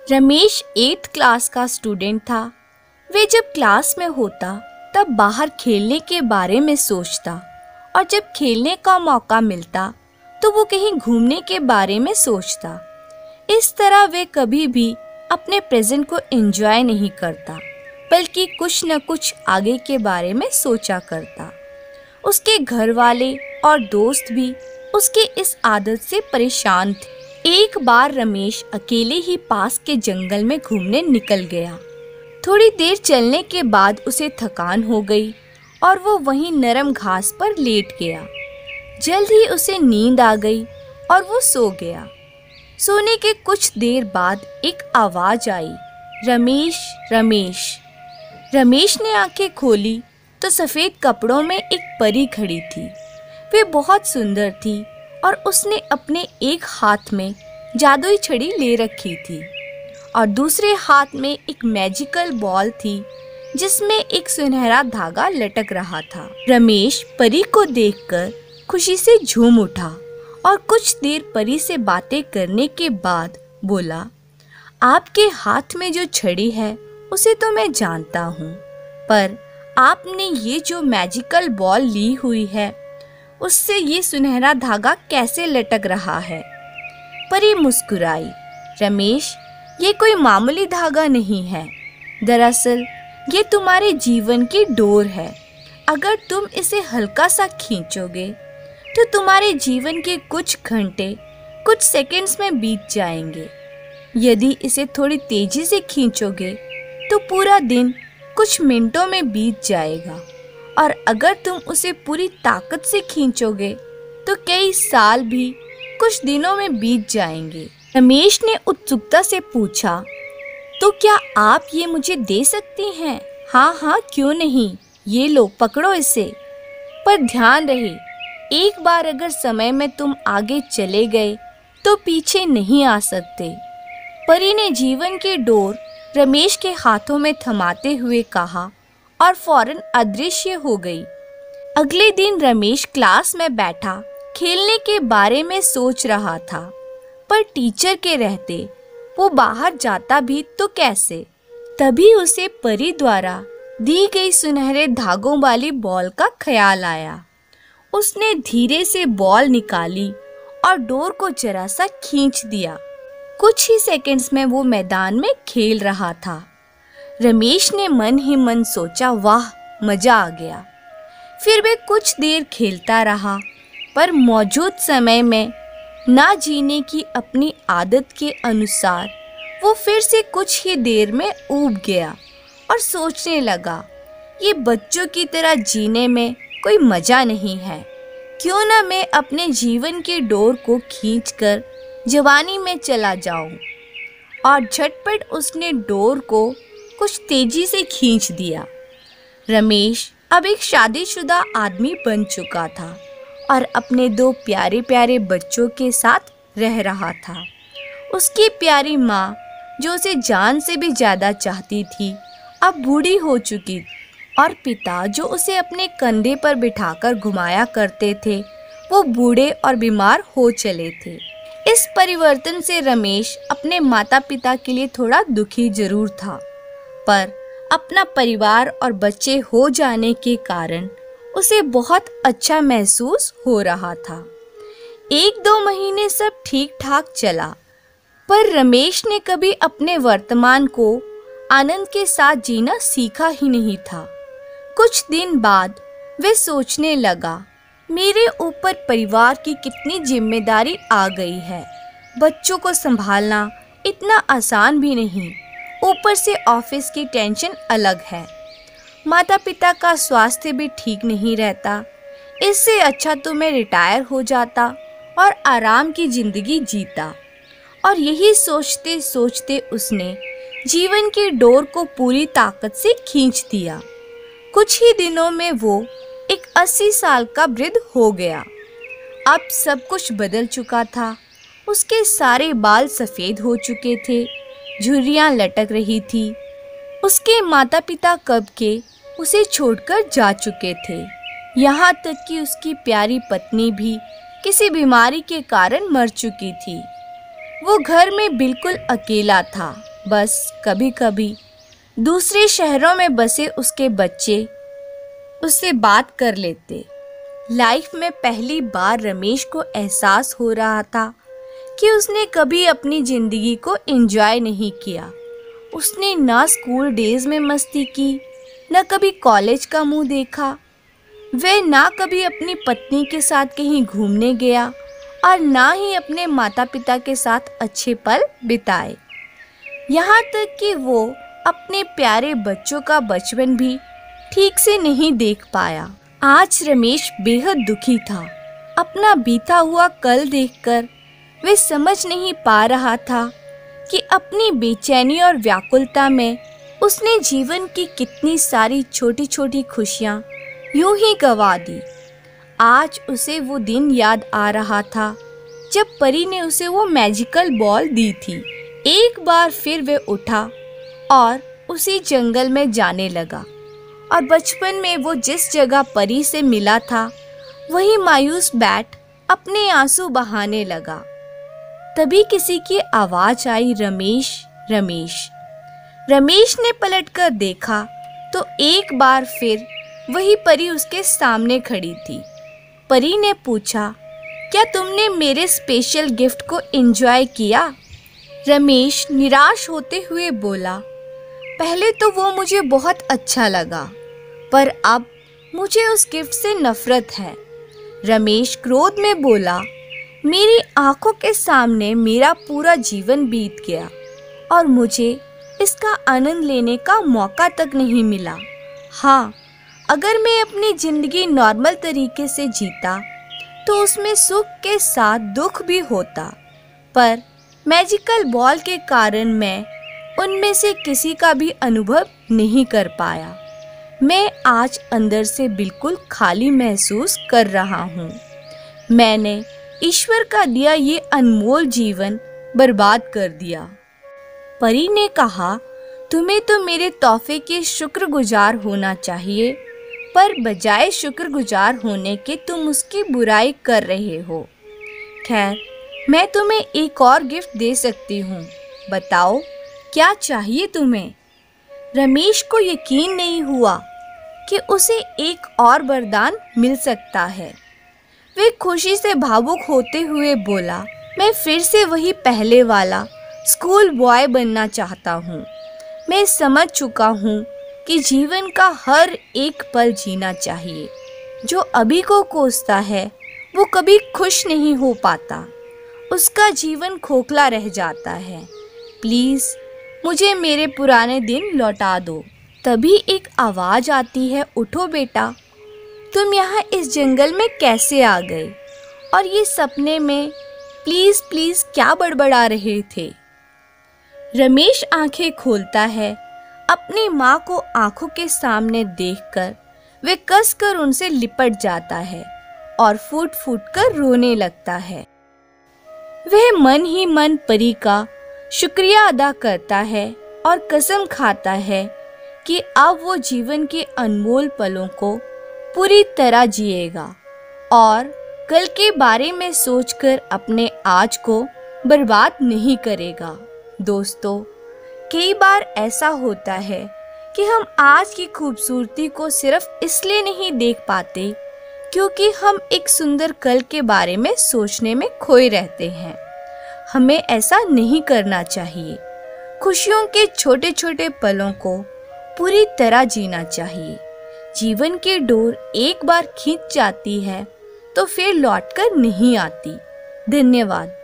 Ramesh 8th class का student था। वे जब क्लास में होता तब बाहर खेलने के बारे में सोचता और जब खेलने का मौका मिलता तो वो कहीं घूमने के बारे में सोचता। इस तरह वे कभी भी अपने प्रेजेंट को एंजॉय नहीं करता, बल्कि कुछ न कुछ आगे के बारे में सोचा करता। उसके घर वाले और दोस्त भी उसके इस आदत से परेशान थे। एक बार रमेश अकेले ही पास के जंगल में घूमने निकल गया। थोड़ी देर चलने के बाद उसे थकान हो गई और वो वहीं नरम घास पर लेट गया। जल्द ही उसे नींद आ गई और वो सो गया। सोने के कुछ देर बाद एक आवाज आई, रमेश रमेश। रमेश ने आंखें खोली तो सफेद कपड़ों में एक परी खड़ी थी। वे बहुत सुंदर थी और उसने अपने एक हाथ में जादुई छड़ी ले रखी थी और दूसरे हाथ में एक मैजिकल बॉल थी जिसमें एक सुनहरा धागा लटक रहा था। रमेश परी को देखकर खुशी से झूम उठा और कुछ देर परी से बातें करने के बाद बोला, आपके हाथ में जो छड़ी है उसे तो मैं जानता हूँ, पर आपने ये जो मैजिकल बॉल ली हुई है उससे ये सुनहरा धागा कैसे लटक रहा है? परी मुस्कुराई, रमेश, ये कोई मामूली धागा नहीं है। दरअसल ये तुम्हारे जीवन की डोर है। अगर तुम इसे हल्का सा खींचोगे तो तुम्हारे जीवन के कुछ घंटे कुछ सेकंड्स में बीत जाएंगे। यदि इसे थोड़ी तेजी से खींचोगे तो पूरा दिन कुछ मिनटों में बीत जाएगा और अगर तुम उसे पूरी ताकत से खींचोगे तो कई साल भी कुछ दिनों में बीत जाएंगे। रमेश ने उत्सुकता से पूछा, तो क्या आप ये मुझे दे सकती हैं? हाँ हाँ, क्यों नहीं, ये लो, पकड़ो इसे। पर ध्यान रहे, एक बार अगर समय में तुम आगे चले गए तो पीछे नहीं आ सकते। परी ने जीवन की डोर रमेश के हाथों में थमाते हुए कहा और फौरन अदृश्य हो गई। अगले दिन रमेश क्लास में बैठा खेलने के बारे में सोच रहा था, पर टीचर के रहते वो बाहर जाता भी तो कैसे? तभी उसे परी द्वारा दी गई सुनहरे धागों वाली बॉल का ख्याल आया। उसने धीरे से बॉल निकाली और डोर को जरा सा खींच दिया। कुछ ही सेकंड्स में वो मैदान में खेल रहा था। रमेश ने मन ही मन सोचा, वाह, मजा आ गया। फिर वे कुछ देर खेलता रहा, पर मौजूद समय में ना जीने की अपनी आदत के अनुसार वो फिर से कुछ ही देर में ऊब गया और सोचने लगा, ये बच्चों की तरह जीने में कोई मजा नहीं है। क्यों ना मैं अपने जीवन की डोर को खींचकर जवानी में चला जाऊं। और झटपट उसने डोर को कुछ तेजी से खींच दिया। रमेश अब एक शादीशुदा आदमी बन चुका था और अपने 2 प्यारे प्यारे बच्चों के साथ रह रहा था। उसकी प्यारी माँ, जो उसे जान से भी ज़्यादा चाहती थी, अब बूढ़ी हो चुकी और पिता, जो उसे अपने कंधे पर बिठाकर घुमाया करते थे, वो बूढ़े और बीमार हो चले थे। इस परिवर्तन से रमेश अपने माता पिता के लिए थोड़ा दुखी जरूर था, पर अपना परिवार और बच्चे हो जाने के कारण उसे बहुत अच्छा महसूस हो रहा था। 1-2 महीने सब ठीक ठाक चला, पर रमेश ने कभी अपने वर्तमान को आनंद के साथ जीना सीखा ही नहीं था। कुछ दिन बाद वे सोचने लगा, मेरे ऊपर परिवार की कितनी जिम्मेदारी आ गई है। बच्चों को संभालना इतना आसान भी नहीं, ऊपर से ऑफिस की टेंशन अलग है। माता पिता का स्वास्थ्य भी ठीक नहीं रहता। इससे अच्छा तो मैं रिटायर हो जाता और आराम की जिंदगी जीता। और यही सोचते सोचते उसने जीवन की डोर को पूरी ताकत से खींच दिया। कुछ ही दिनों में वो एक 80 साल का वृद्ध हो गया। अब सब कुछ बदल चुका था। उसके सारे बाल सफ़ेद हो चुके थे, झुर्रियाँ लटक रही थी। उसके माता पिता कब के उसे छोड़कर जा चुके थे। यहाँ तक कि उसकी प्यारी पत्नी भी किसी बीमारी के कारण मर चुकी थी। वो घर में बिल्कुल अकेला था। बस कभी कभी दूसरे शहरों में बसे उसके बच्चे उससे बात कर लेते। लाइफ में पहली बार रमेश को एहसास हो रहा था कि उसने कभी अपनी जिंदगी को एंजॉय नहीं किया। उसने ना स्कूल डेज में मस्ती की, न कभी कॉलेज का मुंह देखा। वह ना कभी अपनी पत्नी के साथ कहीं घूमने गया और ना ही अपने माता पिता के साथ अच्छे पल बिताए। यहाँ तक कि वो अपने प्यारे बच्चों का बचपन भी ठीक से नहीं देख पाया। आज रमेश बेहद दुखी था। अपना बीता हुआ कल देखकर वे समझ नहीं पा रहा था कि अपनी बेचैनी और व्याकुलता में उसने जीवन की कितनी सारी छोटी छोटी खुशियाँ यूं ही गंवा दी। आज उसे वो दिन याद आ रहा था जब परी ने उसे वो मैजिकल बॉल दी थी। एक बार फिर वे उठा और उसी जंगल में जाने लगा और बचपन में वो जिस जगह परी से मिला था वही मायूस बैठ अपने आंसू बहाने लगा। तभी किसी की आवाज आई, रमेश रमेश। रमेश ने पलटकर देखा तो एक बार फिर वही परी उसके सामने खड़ी थी। परी ने पूछा, क्या तुमने मेरे स्पेशल गिफ्ट को एंजॉय किया? रमेश निराश होते हुए बोला, पहले तो वो मुझे बहुत अच्छा लगा, पर अब मुझे उस गिफ्ट से नफरत है। रमेश क्रोध में बोला, मेरी आंखों के सामने मेरा पूरा जीवन बीत गया और मुझे इसका आनंद लेने का मौका तक नहीं मिला। हाँ, अगर मैं अपनी जिंदगी नॉर्मल तरीके से जीता तो उसमें सुख के साथ दुख भी होता, पर मैजिकल बॉल के कारण मैं उनमें से किसी का भी अनुभव नहीं कर पाया। मैं आज अंदर से बिल्कुल खाली महसूस कर रहा हूँ। मैंने ईश्वर का दिया ये अनमोल जीवन बर्बाद कर दिया। परी ने कहा, तुम्हें तो मेरे तोहफे के शुक्रगुजार होना चाहिए, पर बजाय शुक्रगुजार होने के तुम उसकी बुराई कर रहे हो। खैर, मैं तुम्हें एक और गिफ्ट दे सकती हूँ, बताओ क्या चाहिए तुम्हें? रमेश को यकीन नहीं हुआ कि उसे एक और वरदान मिल सकता है। वे खुशी से भावुक होते हुए बोला, मैं फिर से वही पहले वाला स्कूल बॉय बनना चाहता हूँ। मैं समझ चुका हूँ कि जीवन का हर एक पल जीना चाहिए। जो अभी को कोसता है वो कभी खुश नहीं हो पाता, उसका जीवन खोखला रह जाता है। प्लीज़ मुझे मेरे पुराने दिन लौटा दो। तभी एक आवाज़ आती है, उठो बेटा, तुम यहाँ इस जंगल में कैसे आ गए? और ये सपने में प्लीज़ प्लीज़ क्या बड़बड़ा रहे थे? रमेश आंखें खोलता है। अपनी माँ को आंखों के सामने देखकर वे कसकर उनसे लिपट जाता है और फूट फूट कर रोने लगता है। वह मन ही मन परी का शुक्रिया अदा करता है और कसम खाता है कि अब वो जीवन के अनमोल पलों को पूरी तरह जिएगा और कल के बारे में सोचकर अपने आज को बर्बाद नहीं करेगा। दोस्तों, कई बार ऐसा होता है कि हम आज की खूबसूरती को सिर्फ इसलिए नहीं देख पाते क्योंकि हम एक सुंदर कल के बारे में सोचने में खोए रहते हैं। हमें ऐसा नहीं करना चाहिए। खुशियों के छोटे छोटे पलों को पूरी तरह जीना चाहिए। जीवन की डोर एक बार खींच जाती है तो फिर लौटकर नहीं आती। धन्यवाद।